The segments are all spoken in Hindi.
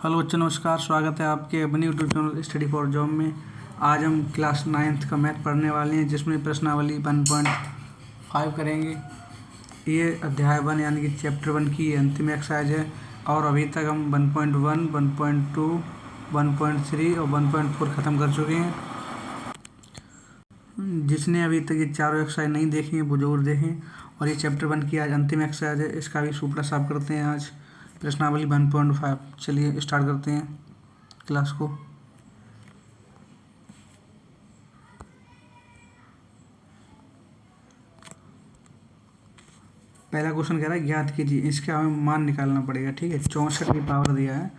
हेलो बच्चों, नमस्कार। स्वागत है आपके अपने YouTube channel study for job में। आज हम क्लास 9th का मैथ पढ़ने वाले हैं, जिसमें प्रश्नावली 1.5 करेंगे। ये अध्याय 1 यानी कि चैप्टर 1 की अंतिम एक्सरसाइज है। और अभी तक हम 1.1, 1.2, 1.3 और 1.4 ख़त्म कर चुके हैं। जिसने अभी तक ये चारों एक्सरसाइज नहीं देखी हैं वो जरूर देखें। और ये चैप्टर 1 की आज अंतिम एक्सरसाइज है, इसका भी सूपड़ा साफ करते हैं आज। प्रश्नावली 1.5। चलिए स्टार्ट करते हैं क्लास को। पहला क्वेश्चन कह रहा है ज्ञात कीजिए, इसका हमें मान निकालना पड़ेगा। ठीक है, 64 की पावर दिया है।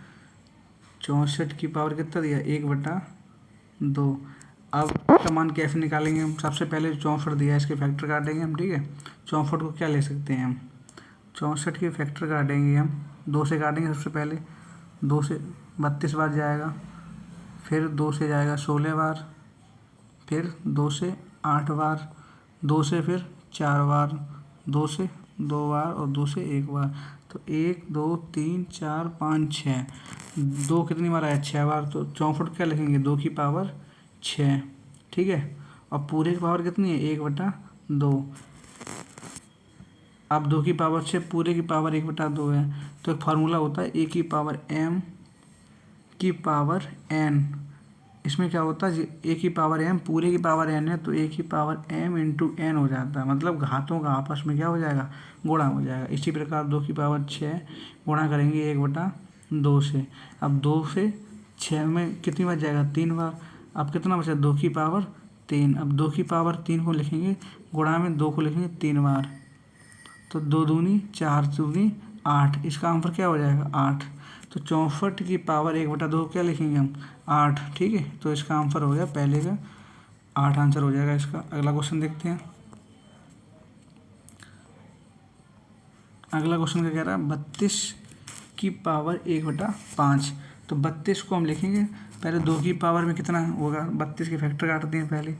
64 की पावर कितना दिया है? 1/2। अब इसका मान कैसे निकालेंगे हम? सबसे पहले 64 दिया है, इसके फैक्टर काटेंगे हम। ठीक है, 64 को क्या ले सकते हैं हम? 64 के फैक्टर काटेंगे हम। 2 से काटेंगे सबसे पहले। 2 से 32 बार जाएगा, फिर 2 से जाएगा 16 बार, फिर 2 से 8 बार, 2 से फिर 4 बार, 2 से 2 बार और 2 से 1 बार। तो 1 2 3 4 5 6। 2 कितनी बार आया? 6 बार। तो 64 क्या लिखेंगे? 2 की पावर 6। ठीक है, और पूरे की पावर कितनी है? 1/2। अब 2 की पावर 6, पूरे की पावर 1/2 है। तो एक फार्मूला होता है ए की पावर m की पावर n। इसमें क्या होता है? ए की पावर m पूरे की पावर n है, तो ए की पावर m इंटू n हो जाता है। मतलब घातों का आपस में क्या हो जाएगा? गुणा हो जाएगा। इसी प्रकार 2 की पावर 6 गुणा करेंगे 1/2 से। अब 2 से 6 में कितनी बार जाएगा? 3 बार। अब कितना बचा? 2 की पावर 3। अब 2 की पावर 3 को लिखेंगे गुणा में 2 को लिखेंगे 3 बार। तो 2 दूनी 4, दूनी 8। इसका आंसर क्या हो जाएगा? 8। तो 64 की पावर 1/2 क्या लिखेंगे हम? 8। ठीक है, तो इसका आंसर हो गया पहले का 8 आंसर हो जाएगा इसका। अगला क्वेश्चन देखते हैं। अगला क्वेश्चन क्या कह रहा है? 32 की पावर 1/5। तो 32 को हम लिखेंगे पहले 2 की पावर में कितना होगा? 32 के फैक्टर काटते हैं पहले।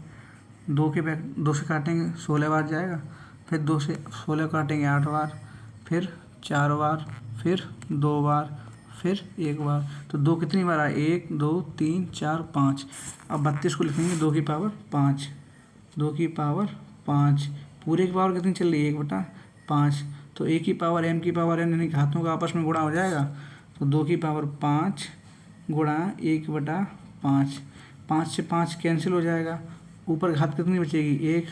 2 से काटेंगे 16 बार जाएगा, फिर 2 से 16 काटेंगे 8 बार, फिर 4 बार, फिर 2 बार, फिर 1 बार। तो 2 कितनी बार आए? 1 2 3 4 5। अब 32 को लिखेंगे 2 की पावर 5। 2 की पावर 5। पूरे की पावर कितनी चल रही है? 1/5। तो ए की पावर m की पावर n, यानी घातों का आपस में गुणा हो जाएगा। तो 2 की पावर 5 गुणा 1/5। 5 से 5 कैंसिल हो जाएगा। ऊपर घात कितनी बचेगी? 1।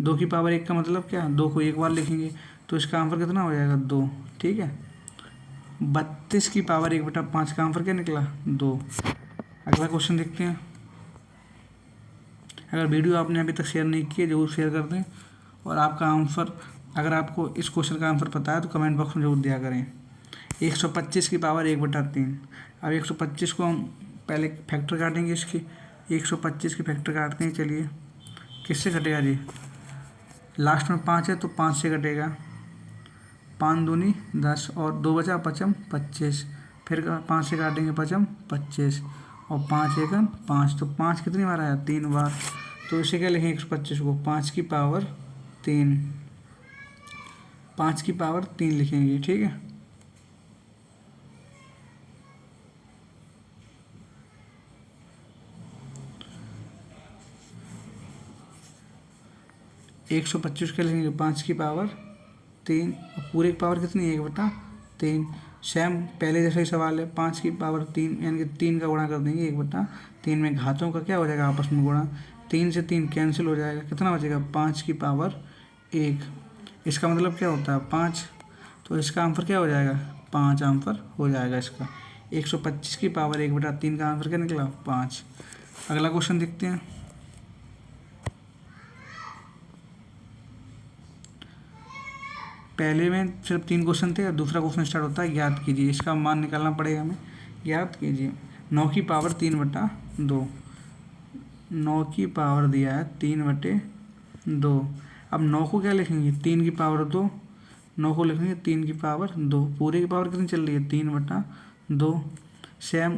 2 की पावर 1 का मतलब क्या? 2 को 1 बार लिखेंगे, तो इसका आंसर कितना हो जाएगा? 2। ठीक है, 32 की पावर 1/5 का आंसर क्या निकला? 2। अगला क्वेश्चन देखते हैं। अगर वीडियो आपने अभी तक शेयर नहीं की है, जरूर शेयर कर दें। और आपका आंसर, अगर आपको इस क्वेश्चन का आंसर पता है तो कमेंट बॉक्स में जरूर दिया करें। 125 की पावर 1/3। अब 125 को हम पहले फैक्टर काटेंगे इसकी। 125 के फैक्टर काटते हैं। चलिए, किससे कटेगा जी? लास्ट में 5 है तो 5 से कटेगा। 5 दूनी 10 और 2 बचा 5 25। फिर 5 से काटेंगे 5 25 और 5 एकम 5। तो 5 कितनी बार आया? 3 बार। तो इसे क्या लिखेंगे? 125 को 5 की पावर 3। 5 की पावर 3 लिखेंगे। ठीक है, एक 125 क्या लिखेंगे? 5 की पावर 3। और पूरे की पावर कितनी है? 1/3। सेम पहले जैसा ही सवाल है। 5 की पावर 3 यानी कि 3 का गुणा कर देंगे 1/3 में। घातों का क्या हो जाएगा? आपस में गुणा। 3 से 3 कैंसिल हो जाएगा। कितना बचेगा? 5 की पावर 1। इसका मतलब क्या होता है? 5। तो इसका आंसर क्या हो जाएगा? 5 आंसर हो जाएगा इसका। 125 की पावर 1/3 का आंसर क्या निकला? 5। अगला क्वेश्चन देखते हैं। पहले में सिर्फ 3 क्वेश्चन थे और दूसरा क्वेश्चन स्टार्ट होता है ज्ञात कीजिए। इसका मान निकालना पड़ेगा हमें। ज्ञात कीजिए 9 की पावर 3/2। 9 की पावर दिया है 3/2। अब 9 को क्या लिखेंगे? 3 की पावर 2। 9 को लिखेंगे 3 की पावर 2। पूरे की पावर कितनी चल रही है? 3/2। सेम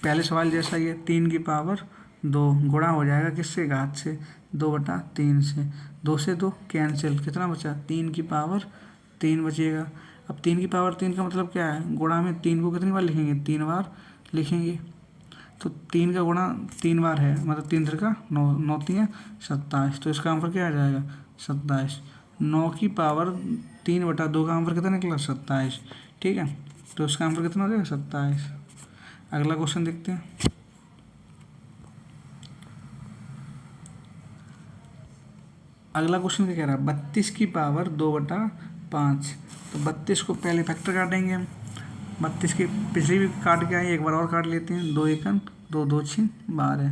पहले सवाल जैसा ही है। 3 की पावर 2 गुणा हो जाएगा किससे? घात से। 2/3 से। 2 से 2 कैंसिल। कितना बचा? 3 की पावर 3 बचेगा। अब 3 की पावर 3 का मतलब क्या है? गुणा में 3 को कितनी बार लिखेंगे? 3 बार। लिखेंगे। तो 3 का गुणा 3 बार है, मतलब 3 3 का 9, 9 3 27। तो इसका आंसर क्या आ जाएगा 27। 9 की पावर 3/2 का आंसर कितना निकला 27। ठीक है, तो इसका आंसर कितना हो जाएगा 27। अगला क्वेश्चन देखते हैं। अगला क्वेश्चन क्या कह रहा है 32 की पावर 2/5। तो 32 को पहले फैक्टर काटेंगे हम। 32 की पिछली भी काट के आए, एक बार और काट लेते हैं। 2 एकन 2, 2 6 12,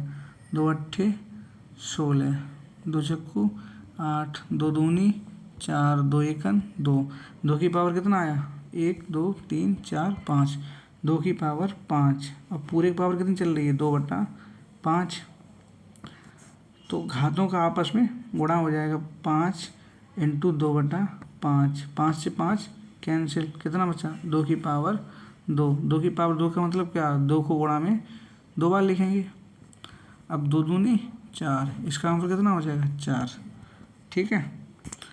2 अट्ठे 16, 2 चक्कू 8, 2 दूनी 4, 2 एकन 2। 2 की पावर कितना आया 1 2 3 4 5, 2 की पावर 5। अब पूरे की पावर कितनी चल रही है 2/5। तो घातों का आपस में गुणा हो जाएगा 5 × 2/5। 5 से 5 कैंसिल, कितना बचा 2 की पावर 2। 2 की पावर 2 का मतलब क्या 2 को गुणा में 2 बार लिखेंगे। अब 2 दूनी 4, इसका आंसर कितना हो जाएगा 4। ठीक है,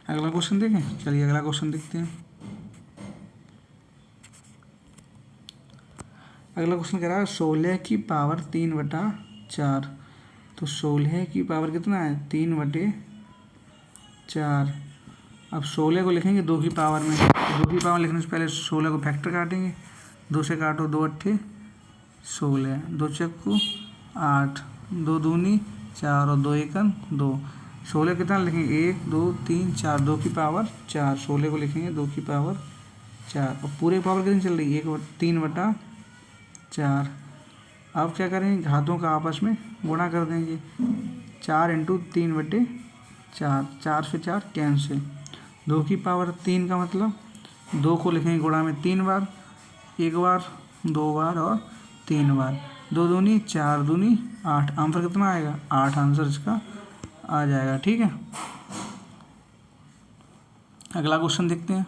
अगला क्वेश्चन देखें। चलिए अगला क्वेश्चन देखते हैं। अगला क्वेश्चन कह रहा है 16 की पावर 3/4। तो 16 की पावर कितना है 3/4। अब 16 को लिखेंगे 2 की पावर में। 2 की पावर लिखने से पहले 16 को फैक्टर काटेंगे। 2 से काटो 2 अट्ठे 16, 2 चक्कू 8, 2 दूनी 4 और 2 एकन 2। 16 कितना लिखेंगे 1 2 3 4, 2 की पावर 4। 16 को लिखेंगे 2 की पावर 4। और पूरे पावर कितनी चल रही है 3/4। अब क्या करेंगे घातों का आपस में गुणा कर देंगे। 4 × 3/4, 4 से 4 कैंसिल। 2 की पावर 3 का मतलब 2 को लिखेंगे गुणा में 3 बार, 1 बार 2 बार और 3 बार। 2 दूनी 4 दूनी 8, आंसर कितना आएगा 8 आंसर इसका आ जाएगा। ठीक है, अगला क्वेश्चन देखते हैं।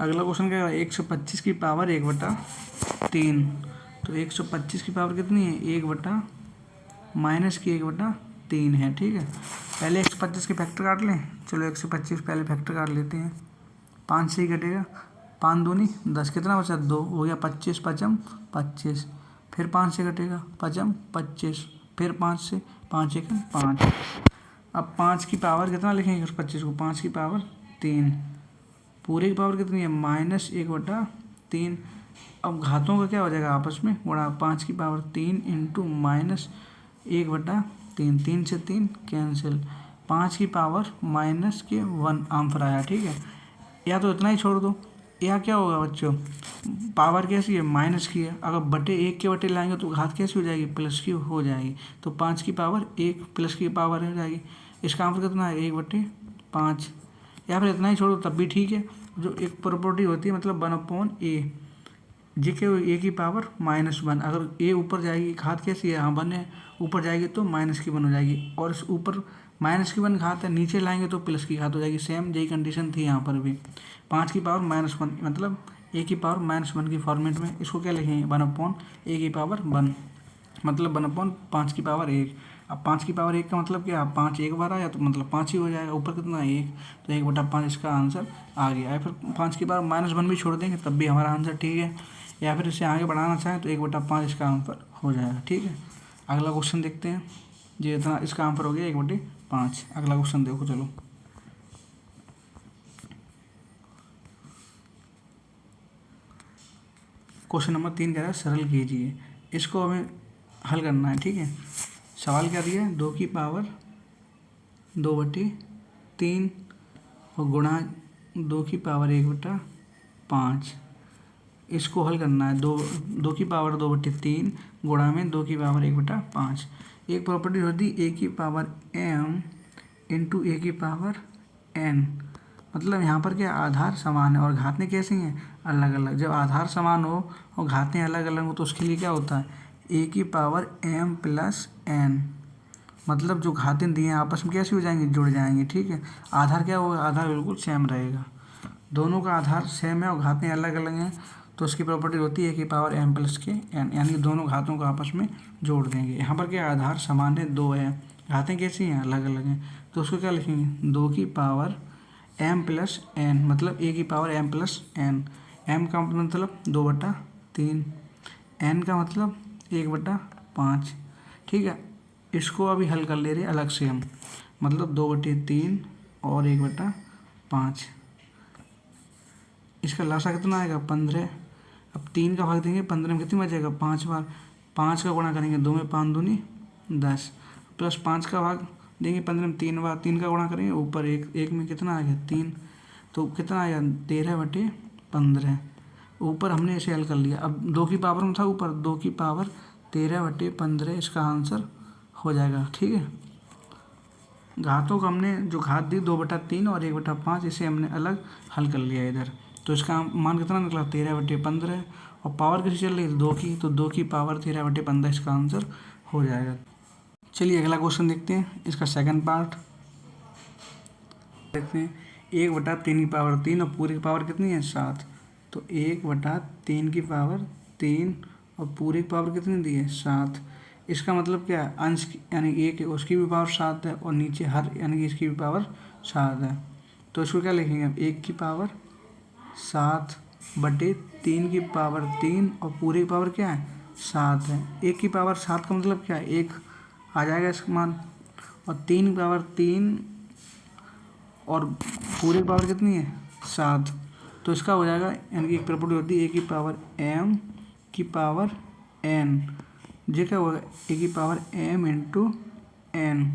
अगला क्वेश्चन क्या है 125 की पावर 1/3। तो 125 की पावर कितनी है 1/-1/3 है। ठीक है, पहले 125 के फैक्टर काट लें। चलो 125 पहले फैक्टर काट लेते हैं। 5 से ही कटेगा, 5 दूनी 10, कितना बचा 2 हो गया 25 5 25। फिर 5 से कटेगा 5 25, फिर 5 से 5 1 5। अब 5 की पावर कितना लिखेंगे 25 को 5 की पावर 3। पूरे की पावर कितनी है -1/3। अब घातों का क्या हो जाएगा आपस में गुणा। 5 की पावर 3 × -1/3, 3 से 3 कैंसिल। 5 की पावर -1 आंसर आया। ठीक है, या तो इतना ही छोड़ दो, या क्या होगा बच्चों पावर कैसी है माइनस की है। अगर बटे 1 के बटे लाएंगे तो घात कैसी हो जाएगी प्लस की हो जाएगी। तो 5 की पावर 1 प्लस की पावर हो जाएगी। इसका आंसर कितना है 1/5। या फिर इतना ही छोड़ो तब भी ठीक है। जो एक प्रॉपर्टी होती है मतलब 1/a, जी के ए की पावर -1। अगर ए ऊपर जाएगी घात कैसी है हाँ 1 है, ऊपर जाएगी तो -1 हो जाएगी। और इस ऊपर -1 घात है, नीचे लाएंगे तो प्लस की घात हो जाएगी। सेम यही कंडीशन थी यहाँ पर भी। 5 की पावर -1 मतलब ए की पावर -1 की फॉर्मेट में इसको क्या लिखेंगे 1/a की पावर 1, मतलब 1/5 की पावर 1। अब 5 की पावर 1 का मतलब क्या 5 एक बार आया तो मतलब 5 ही हो जाएगा। ऊपर कितना 1, तो 1/5 इसका आंसर आ गया। या फिर 5 की पावर -1 भी छोड़ देंगे तब भी हमारा आंसर ठीक है। या फिर इसे आगे बढ़ाना चाहें तो 1/5 इसका आंसर हो जाएगा। ठीक है, अगला क्वेश्चन देखते हैं। जी इतना इसका आंसर हो गया 1/5। अगला क्वेश्चन देखो चलो। क्वेश्चन नंबर 3 कह रहा है सरल कीजिए। इसको हमें हल करना है। ठीक है, सवाल क्या दिया है 2 की पावर 2/3 और गुणा 2 की पावर 1/5। इसको हल करना है। 2 की पावर 2/3 गुणा में 2 की पावर 1/5। एक प्रॉपर्टी होती है ए की पावर m × ए की पावर n। मतलब यहाँ पर क्या आधार समान है और घातें कैसी हैं अलग अलग। जब आधार समान हो और घातें अलग अलग हो तो उसके लिए क्या होता है ए की पावर m + n। मतलब जो घातें दी हैं आपस में कैसी हो जाएंगी जुड़ जाएंगी। ठीक है, आधार क्या होगा आधार बिल्कुल सेम रहेगा। दोनों का आधार सेम है और घातें अलग अलग हैं तो उसकी प्रॉपर्टी होती है कि पावर m प्लस के n, यानी दोनों घातों को आपस में जोड़ देंगे। यहाँ पर क्या आधार समान है, 2 है, घातें कैसी हैं, अलग अलग हैं, तो उसको क्या लिखेंगे, 2 की पावर m प्लस n, मतलब a की power m plus n। m का मतलब 2/3, n का मतलब 1/5। ठीक है, इसको अभी हल कर ले रहे अलग से हम, मतलब 2/3 और 1/5। इसका लासा कितना आएगा, 15। अब 3 का भाग देंगे 15 में, कितनी बचेगा, 5 बार। 5 का गुणा करेंगे 2 में 5 दूनी 10, प्लस 5 का भाग देंगे 15 में 3 बार। 3 का गुणा करेंगे ऊपर 1 में कितना आ गया, 3, तो कितना आया, 13/15। ऊपर हमने ऐसे हल कर लिया। अब 2 की पावर में था ऊपर, 2 की पावर 13/15 इसका आंसर हो जाएगा। ठीक है, घातों को हमने जो घात दी 2/3 और 1/5, इसे हमने अलग हल कर लिया इधर। तो इसका मान कितना निकला, 13/15, और पावर किसी चल रही है 2 की, तो 2 की पावर 13/15 इसका आंसर हो जाएगा। चलिए अगला क्वेश्चन देखते हैं, इसका सेकंड पार्ट देखते हैं। 1/3 की पावर 3 और पूरी की पावर कितनी है, 7। तो 1/3 की पावर 3 और पूरी की पावर कितनी दी है, 7। इसका मतलब क्या है, अंश यानी एक उसकी भी पावर 7 है, और नीचे हर यानी कि इसकी भी पावर 7 है। तो इसको क्या लिखेंगे हम, 1 की पावर 7/3 की पावर 3 और पूरी की पावर क्या है, 7 है। 1 की पावर 7 का मतलब क्या है, 1 आ जाएगा इसका मान, और 3 की पावर 3 और पूरी की पावर कितनी है, 7। तो इसका हो जाएगा, यानी कि एक प्रॉपर्टी होती है a की पावर m की पावर n, ये क्या होगा, a की पावर m इंटू n,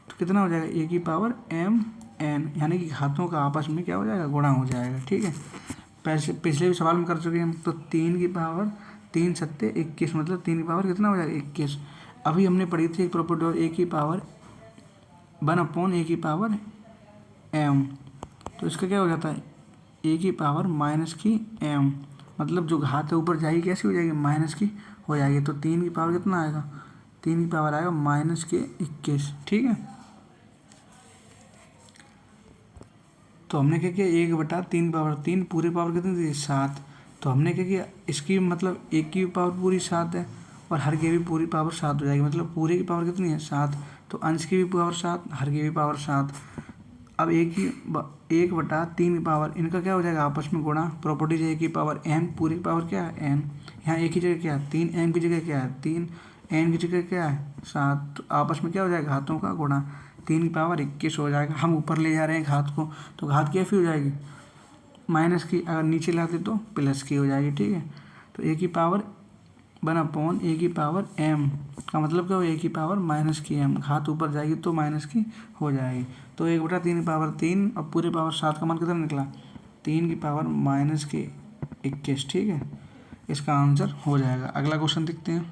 तो कितना हो जाएगा, a की पावर m n, यानी कि घातों का आपस में क्या हो जाएगा, गुणा हो जाएगा। ठीक है, पिछले भी सवाल में कर चुके हैं हम। तो 3 की पावर 3 सत्ते 21, मतलब 3 की पावर कितना हो जाएगा, 21। अभी हमने पढ़ी थी एक प्रॉपर्टी और a की पावर 1/a की पावर m, तो इसका क्या हो जाता है, a की पावर माइनस की m, मतलब जो घात है ऊपर जाएगी कैसी हो जाएगी, माइनस की हो जाएगी। तो 3 की पावर कितना आएगा, 3 की पावर आएगा माइनस के 21। ठीक है, तो हमने क्या किया, 1/3 पावर 3 पूरी पावर कितनी थी, 7। तो हमने क्या किया, इसकी मतलब 1 की पावर पूरी 7 है और हर की भी पूरी पावर 7 हो जाएगी, मतलब पूरी की पावर कितनी है, 7। तो अंश की भी पावर 7, हर की भी पावर 7। अब 1/3 की पावर, इनका क्या हो जाएगा, आपस में गुणा। प्रॉपर्टी है की पावर m, पूरी की पावर क्या है, n। यहाँ एक ही जगह क्या है, 3, m की जगह क्या है, 3, n की जगह क्या है, 7। तो आपस में क्या हो जाएगा, घातों का गुणा। 3 की पावर 21 हो जाएगा। हम ऊपर ले जा रहे हैं घात को, तो घात कैसी हो जाएगी, माइनस की, अगर नीचे लाते तो प्लस की हो जाएगी। ठीक है, तो a की पावर 1/a की पावर m का मतलब क्या हो, a की पावर माइनस की m, घात ऊपर जाएगी तो माइनस की हो जाएगी। तो 1/3 की पावर 3 और पूरे पावर 7 का मान कितना निकला, 3 की पावर माइनस के 21। ठीक है, इसका आंसर हो जाएगा। अगला क्वेश्चन देखते हैं।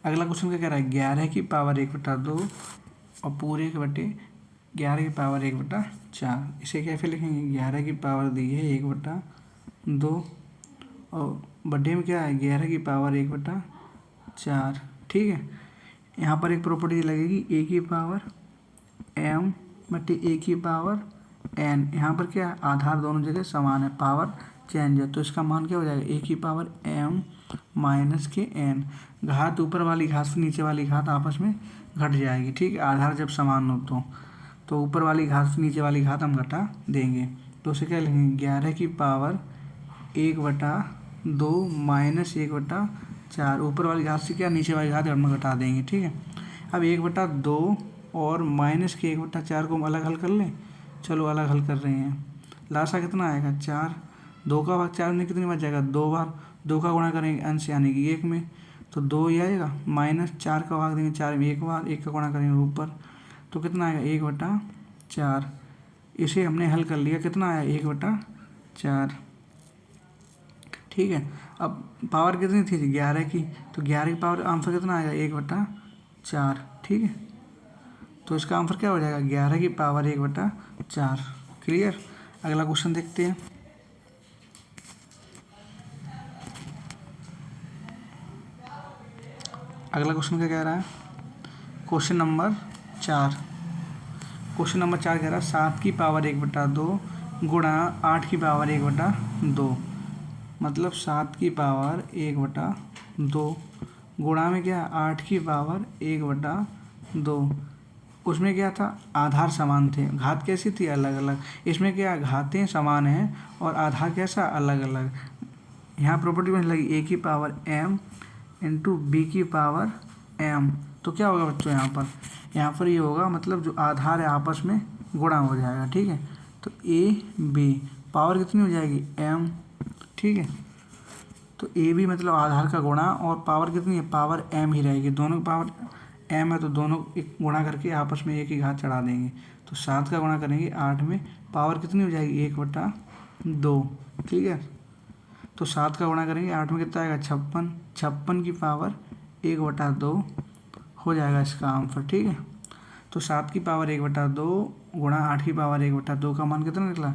अगला क्वेश्चन क्या कह रहा है, 11 की पावर 1/2 और पूरे के बटे 11 की पावर 1/4। इसे कैसे लिखेंगे, 11 की पावर दी है 1/2 और बटे में क्या है, 11 की पावर 1/4। ठीक है, यहाँ पर एक प्रॉपर्टी लगेगी, a की पावर m बटे a की पावर n। यहाँ पर क्या है, आधार दोनों जगह समान है, पावर चेंज है, तो इसका मान क्या हो जाएगा, a की पावर m माइनस के n। घात ऊपर वाली घात से नीचे वाली घात आपस में घट जाएगी। ठीक है, आधार जब समान हो तो ऊपर वाली घात से नीचे वाली घात हम घटा देंगे। तो उसे क्या लिखेंगे, 11 की पावर 1/2 माइनस 1/4। ऊपर वाली घात से क्या, नीचे वाली घात हम घटा देंगे। ठीक है, अब 1/2 और माइनस के 1/4 को हम अलग हल कर लें। चलो अलग हल कर रहे हैं, लासा कितना आएगा, 4। 2 का भाग 4 में कितनी बच जाएगा, 2 बार। 2 का गुणा करेंगे अंश यानी कि 1 में, तो 2 ही आएगा। माइनस 4 का भाग देंगे 4 में 1 बार, 1 का गुणा करेंगे ऊपर, तो कितना आएगा, 1/4। इसे हमने हल कर लिया, कितना आया, 1/4। ठीक है, अब पावर कितनी थी, 11 की, तो 11 की पावर आंसर कितना आएगा, 1/4। ठीक है, तो इसका आंसर क्या हो जाएगा, 11 की पावर 1/4। क्लियर। अगला क्वेश्चन देखते हैं। अगला क्वेश्चन क्या कह रहा है, क्वेश्चन नंबर 4 कह रहा है 7 की पावर 1/2 गुणा 8 की पावर 1/2, मतलब 7 की पावर 1/2 गुणा में क्या 8 की पावर 1/2। उसमें क्या था, आधार समान थे, घात कैसी थी अलग अलग। इसमें क्या घातें समान हैं और आधार कैसा अलग अलग। यहाँ प्रॉपर्टी में लगी a की पावर m इंटू बी की पावर m, तो क्या होगा बच्चों यहाँ पर ये होगा, मतलब जो आधार है आपस में गुणा हो जाएगा। ठीक है, तो a b पावर कितनी हो जाएगी m। ठीक है, तो a b मतलब आधार का गुणा, और पावर कितनी है, पावर m ही रहेगी। दोनों पावर m है तो दोनों एक गुणा करके आपस में एक ही घात चढ़ा देंगे। तो 7 का गुणा करेंगे 8 में, पावर कितनी हो जाएगी 1/2। ठीक है, तो 7 का गुणा करेंगे 8 में कितना आएगा 56, 56 की पावर 1/2 हो जाएगा इसका आंसर। ठीक है, तो 7 की पावर 1/2 गुणा 8 की पावर 1/2 का मान कितना निकला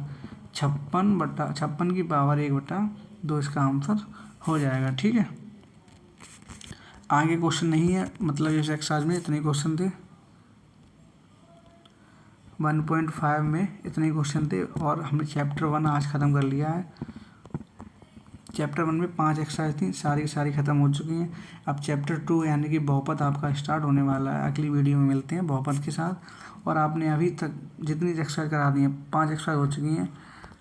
56 की पावर 1/2 इसका आंसर हो जाएगा। ठीक है, आगे क्वेश्चन नहीं है, मतलब इस एक्सरसाइज में इतने क्वेश्चन थे, 1.5 में इतने क्वेश्चन थे, और हमने चैप्टर 1 आज ख़त्म कर लिया है। चैप्टर 1 में 5 एक्सरसाइज थी, सारी ख़त्म हो चुकी हैं। अब चैप्टर 2 यानी कि बहुपद आपका स्टार्ट होने वाला है। अगली वीडियो में मिलते हैं बहुपद के साथ। और आपने अभी तक जितनी एक्सरसाइज करा दी हैं, 5 एक्सरसाइज हो चुकी हैं,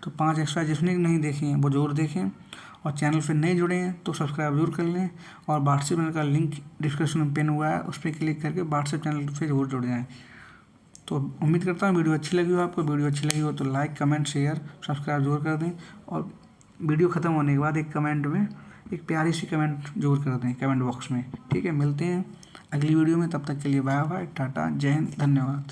तो 5 एक्सरसाइज जिसने नहीं देखी हैं वो जरूर देखें, और चैनल पर नए जुड़े हैं तो सब्सक्राइब जरूर कर लें। और व्हाट्सएप चैनल का लिंक डिस्क्रिप्शन में पिन हुआ है, उस पर क्लिक करके व्हाट्सएप चैनल से जरूर जुड़ जाएँ। तो उम्मीद करता हूँ वीडियो अच्छी लगी हो आपको। वीडियो अच्छी लगी हो तो लाइक, कमेंट, शेयर, सब्सक्राइब जरूर कर दें। और वीडियो ख़त्म होने के बाद एक कमेंट में एक प्यारी सी कमेंट जरूर कर दें कमेंट बॉक्स में। ठीक है, मिलते हैं अगली वीडियो में, तब तक के लिए बाय बाय, टाटा, जय हिंद, धन्यवाद।